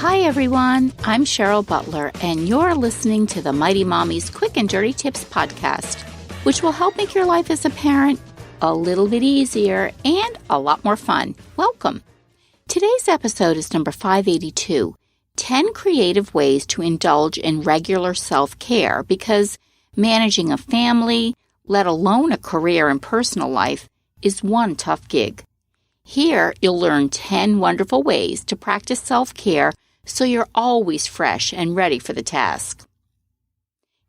Hi everyone, I'm Cheryl Butler, and you're listening to the Mighty Mommy's Quick and Dirty Tips podcast, which will help make your life as a parent a little bit easier and a lot more fun. Welcome. Today's episode is number 582, 10 creative ways to indulge in regular self-care, because managing a family, let alone a career and personal life, is one tough gig. Here, you'll learn 10 wonderful ways to practice self-care so you're always fresh and ready for the task.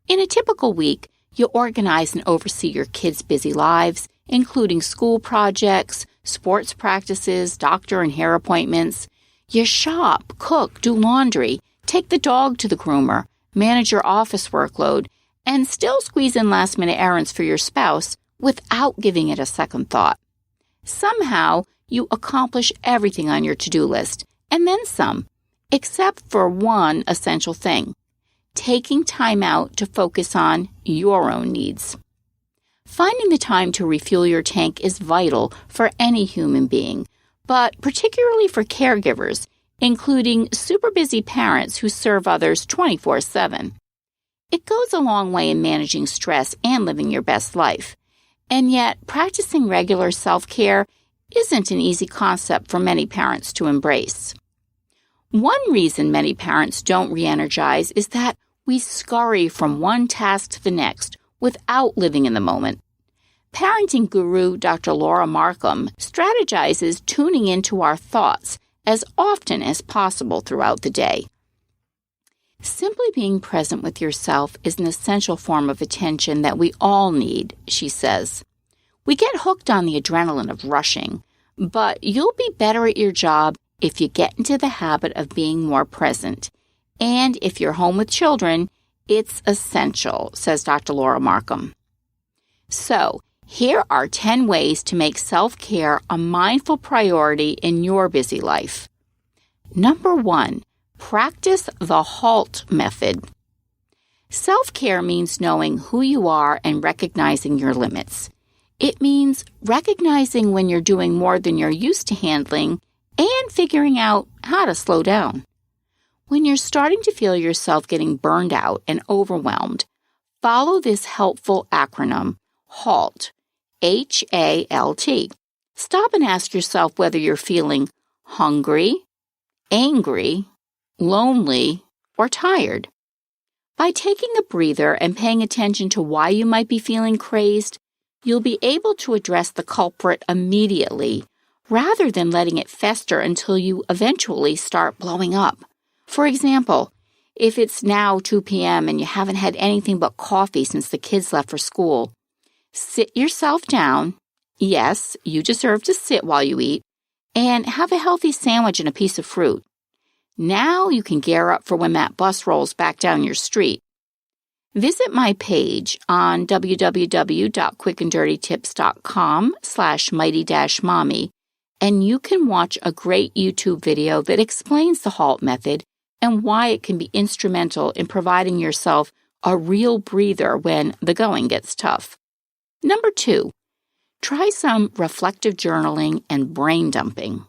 In a typical week, you organize and oversee your kids' busy lives, including school projects, sports practices, doctor and hair appointments. You shop, cook, do laundry, take the dog to the groomer, manage your office workload, and still squeeze in last-minute errands for your spouse without giving it a second thought. Somehow, you accomplish everything on your to-do list, and then some, except for one essential thing: taking time out to focus on your own needs. Finding the time to refuel your tank is vital for any human being, but particularly for caregivers, including super busy parents who serve others 24/7. It goes a long way in managing stress and living your best life. And yet, practicing regular self-care isn't an easy concept for many parents to embrace. One reason many parents don't re-energize is that we scurry from one task to the next without living in the moment. Parenting guru Dr. Laura Markham strategizes tuning into our thoughts as often as possible throughout the day. Simply being present with yourself is an essential form of attention that we all need, she says. We get hooked on the adrenaline of rushing, but you'll be better at your job if you get into the habit of being more present. And if you're home with children, it's essential, says Dr. Laura Markham. So, here are 10 ways to make self-care a mindful priority in your busy life. Number 1, practice the HALT method. Self-care means knowing who you are and recognizing your limits. It means recognizing when you're doing more than you're used to handling and figuring out how to slow down. When you're starting to feel yourself getting burned out and overwhelmed, follow this helpful acronym, HALT, H-A-L-T. Stop and ask yourself whether you're feeling hungry, angry, lonely, or tired. By taking a breather and paying attention to why you might be feeling crazed, you'll be able to address the culprit immediately, rather than letting it fester until you eventually start blowing up. For example, if it's now 2 p.m. and you haven't had anything but coffee since the kids left for school, sit yourself down. Yes, you deserve to sit while you eat, and have a healthy sandwich and a piece of fruit. Now you can gear up for when that bus rolls back down your street. Visit my page on www.quickanddirtytips.com/mighty-mommy, and you can watch a great YouTube video that explains the HALT method and why it can be instrumental in providing yourself a real breather when the going gets tough. Number 2, try some reflective journaling and brain dumping.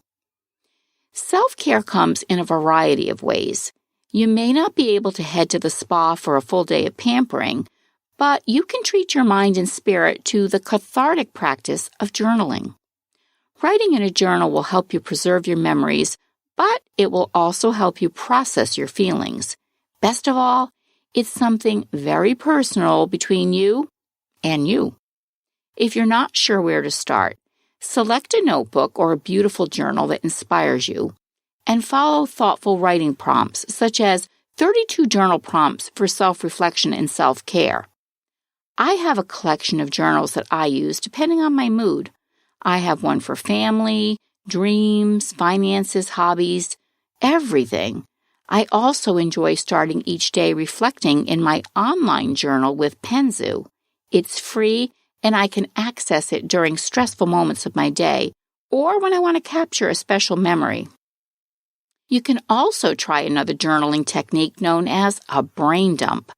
Self-care comes in a variety of ways. You may not be able to head to the spa for a full day of pampering, but you can treat your mind and spirit to the cathartic practice of journaling. Writing in a journal will help you preserve your memories, but it will also help you process your feelings. Best of all, it's something very personal between you and you. If you're not sure where to start, select a notebook or a beautiful journal that inspires you, and follow thoughtful writing prompts, such as 32 journal prompts for self-reflection and self-care. I have a collection of journals that I use depending on my mood. I have one for family, dreams, finances, hobbies, everything. I also enjoy starting each day reflecting in my online journal with Penzu. It's free, and I can access it during stressful moments of my day or when I want to capture a special memory. You can also try another journaling technique known as a brain dump.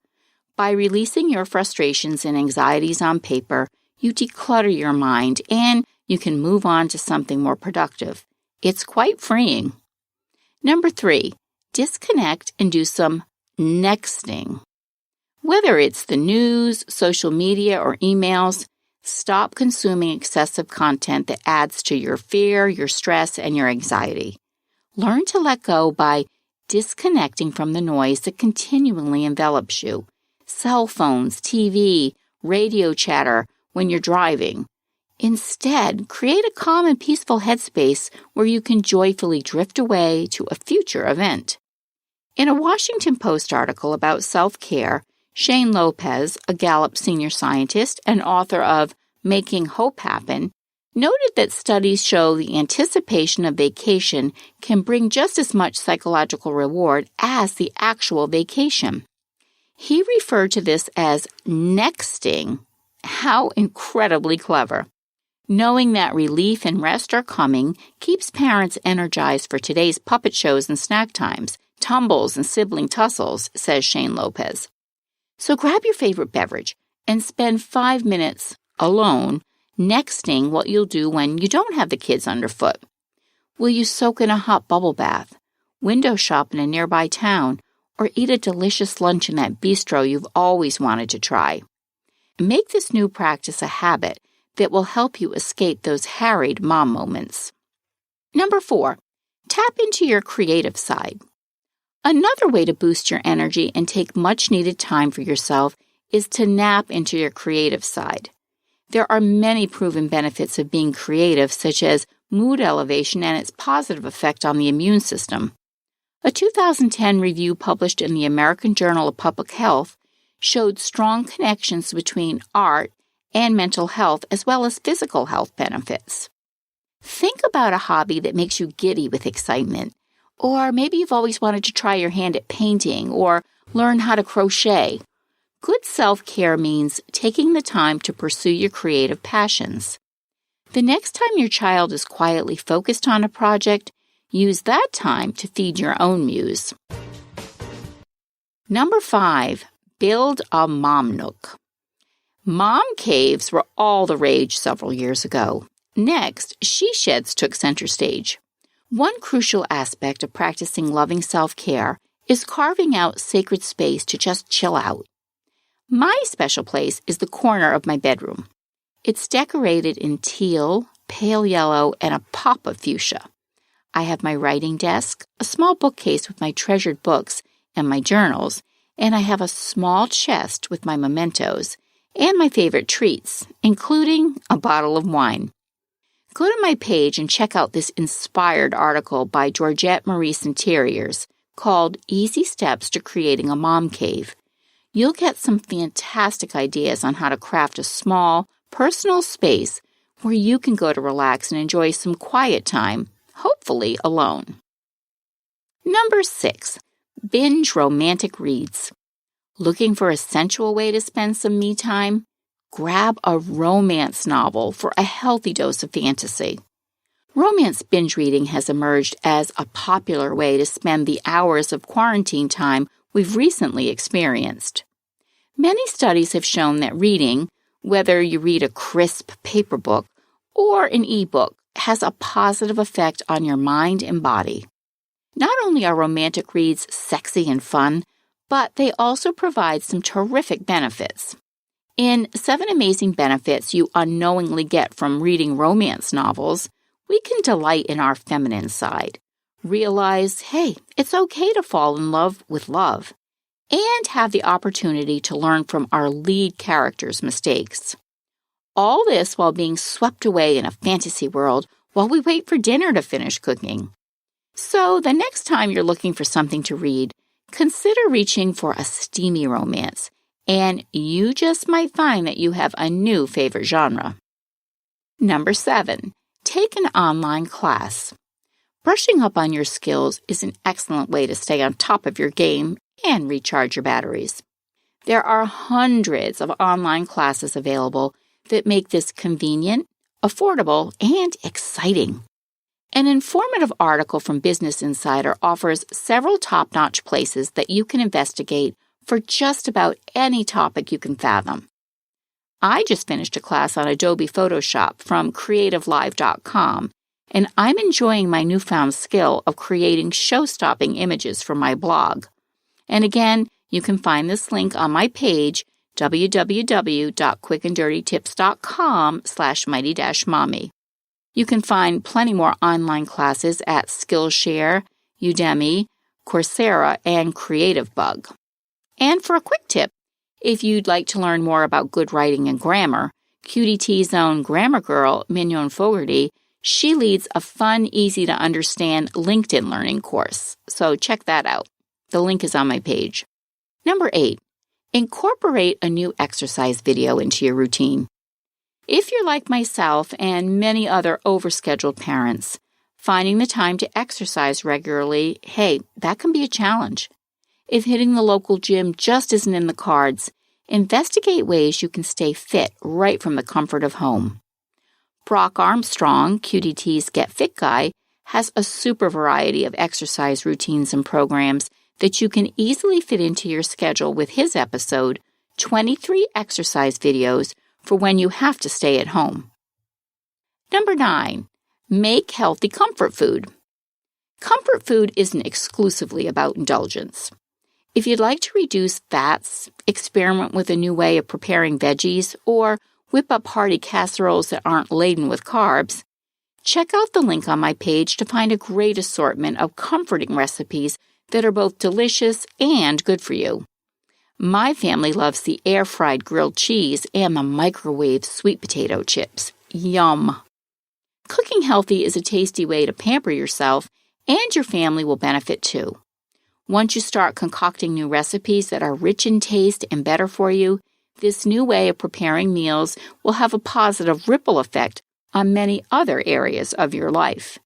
By releasing your frustrations and anxieties on paper, you declutter your mind and you can move on to something more productive. It's quite freeing. Number 3, disconnect and do some nexting. Whether it's the news, social media, or emails, stop consuming excessive content that adds to your fear, your stress, and your anxiety. Learn to let go by disconnecting from the noise that continually envelops you. Cell phones, TV, radio chatter when you're driving. Instead, create a calm and peaceful headspace where you can joyfully drift away to a future event. In a Washington Post article about self-care, Shane Lopez, a Gallup senior scientist and author of Making Hope Happen, noted that studies show the anticipation of vacation can bring just as much psychological reward as the actual vacation. He referred to this as nexting. How incredibly clever. Knowing that relief and rest are coming keeps parents energized for today's puppet shows and snack times, tumbles and sibling tussles, says Shane Lopez. So grab your favorite beverage and spend 5 minutes alone nexting what you'll do when you don't have the kids underfoot. Will you soak in a hot bubble bath, window shop in a nearby town, or eat a delicious lunch in that bistro you've always wanted to try? Make this new practice a habit that will help you escape those harried mom moments. Number 4, tap into your creative side. Another way to boost your energy and take much-needed time for yourself is to nap into your creative side. There are many proven benefits of being creative, such as mood elevation and its positive effect on the immune system. A 2010 review published in the American Journal of Public Health showed strong connections between art and mental health as well as physical health benefits. Think about a hobby that makes you giddy with excitement. Or maybe you've always wanted to try your hand at painting or learn how to crochet. Good self-care means taking the time to pursue your creative passions. The next time your child is quietly focused on a project, use that time to feed your own muse. Number 5, build a mom nook. Mom caves were all the rage several years ago. Next, she sheds took center stage. One crucial aspect of practicing loving self-care is carving out sacred space to just chill out. My special place is the corner of my bedroom. It's decorated in teal, pale yellow, and a pop of fuchsia. I have my writing desk, a small bookcase with my treasured books and my journals, and I have a small chest with my mementos and my favorite treats, including a bottle of wine. Go to my page and check out this inspired article by Georgette Maurice Interiors called Easy Steps to Creating a Mom Cave. You'll get some fantastic ideas on how to craft a small, personal space where you can go to relax and enjoy some quiet time, hopefully alone. Number 6, binge romantic reads. Looking for a sensual way to spend some me time? Grab a romance novel for a healthy dose of fantasy. Romance binge reading has emerged as a popular way to spend the hours of quarantine time we've recently experienced. Many studies have shown that reading, whether you read a crisp paper book or an e-book, has a positive effect on your mind and body. Not only are romantic reads sexy and fun, but they also provide some terrific benefits. In 7 Amazing Benefits You Unknowingly Get from Reading Romance Novels, we can delight in our feminine side, realize, hey, it's okay to fall in love with love, and have the opportunity to learn from our lead character's mistakes. All this while being swept away in a fantasy world while we wait for dinner to finish cooking. So the next time you're looking for something to read, consider reaching for a steamy romance, and you just might find that you have a new favorite genre. Number 7, take an online class. Brushing up on your skills is an excellent way to stay on top of your game and recharge your batteries. There are hundreds of online classes available that make this convenient, affordable, and exciting. An informative article from Business Insider offers several top-notch places that you can investigate for just about any topic you can fathom. I just finished a class on Adobe Photoshop from creativelive.com, and I'm enjoying my newfound skill of creating show-stopping images for my blog. And again, you can find this link on my page, www.quickanddirtytips.com/mighty-mommy. You can find plenty more online classes at Skillshare, Udemy, Coursera, and CreativeBug. And for a quick tip, if you'd like to learn more about good writing and grammar, QDT's own grammar girl, Mignon Fogarty, she leads a fun, easy-to-understand LinkedIn learning course. So check that out. The link is on my page. Number 8, incorporate a new exercise video into your routine. If you're like myself and many other overscheduled parents, finding the time to exercise regularly, hey, that can be a challenge. If hitting the local gym just isn't in the cards, investigate ways you can stay fit right from the comfort of home. Brock Armstrong, QDT's Get Fit Guy, has a super variety of exercise routines and programs that you can easily fit into your schedule with his episode, 23 Exercise Videos for When You Have to Stay at Home. Number 9, make healthy comfort food. Comfort food isn't exclusively about indulgence. If you'd like to reduce fats, experiment with a new way of preparing veggies, or whip up hearty casseroles that aren't laden with carbs, check out the link on my page to find a great assortment of comforting recipes that are both delicious and good for you. My family loves the air-fried grilled cheese and the microwave sweet potato chips. Yum! Cooking healthy is a tasty way to pamper yourself, and your family will benefit too. Once you start concocting new recipes that are rich in taste and better for you, this new way of preparing meals will have a positive ripple effect on many other areas of your life.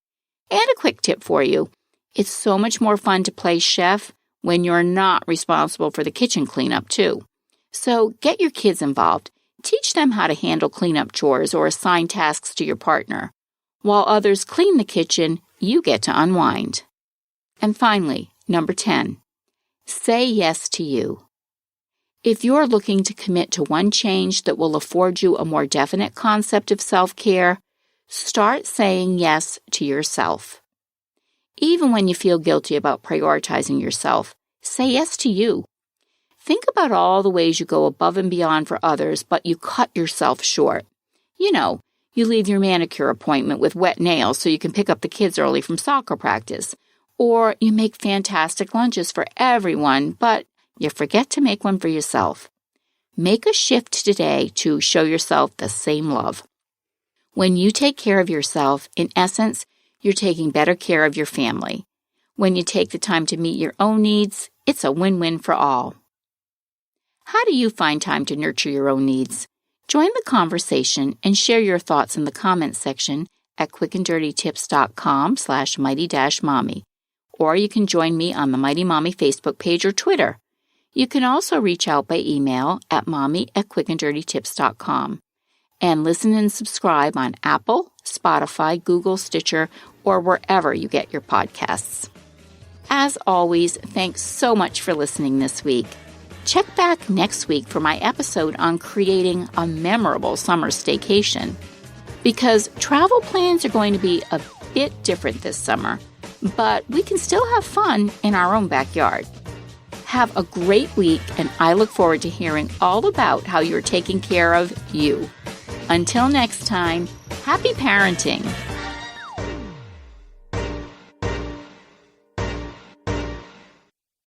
And a quick tip for you. It's so much more fun to play chef when you're not responsible for the kitchen cleanup, too. So get your kids involved. Teach them how to handle cleanup chores or assign tasks to your partner. While others clean the kitchen, you get to unwind. And finally, number 10, say yes to you. If you're looking to commit to one change that will afford you a more definite concept of self-care, start saying yes to yourself. Even when you feel guilty about prioritizing yourself, say yes to you. Think about all the ways you go above and beyond for others, but you cut yourself short. You know, you leave your manicure appointment with wet nails so you can pick up the kids early from soccer practice. Or you make fantastic lunches for everyone, but you forget to make one for yourself. Make a shift today to show yourself the same love. When you take care of yourself, in essence, you're taking better care of your family. When you take the time to meet your own needs, it's a win-win for all. How do you find time to nurture your own needs? Join the conversation and share your thoughts in the comments section at quickanddirtytips.com/mighty-mommy. Or you can join me on the Mighty Mommy Facebook page or Twitter. You can also reach out by email at mommy@quickanddirtytips.com. And listen and subscribe on Apple, Spotify, Google, Stitcher, or wherever you get your podcasts. As always, thanks so much for listening this week. Check back next week for my episode on creating a memorable summer staycation. Because travel plans are going to be a bit different this summer, but we can still have fun in our own backyard. Have a great week, and I look forward to hearing all about how you're taking care of you. Until next time, happy parenting!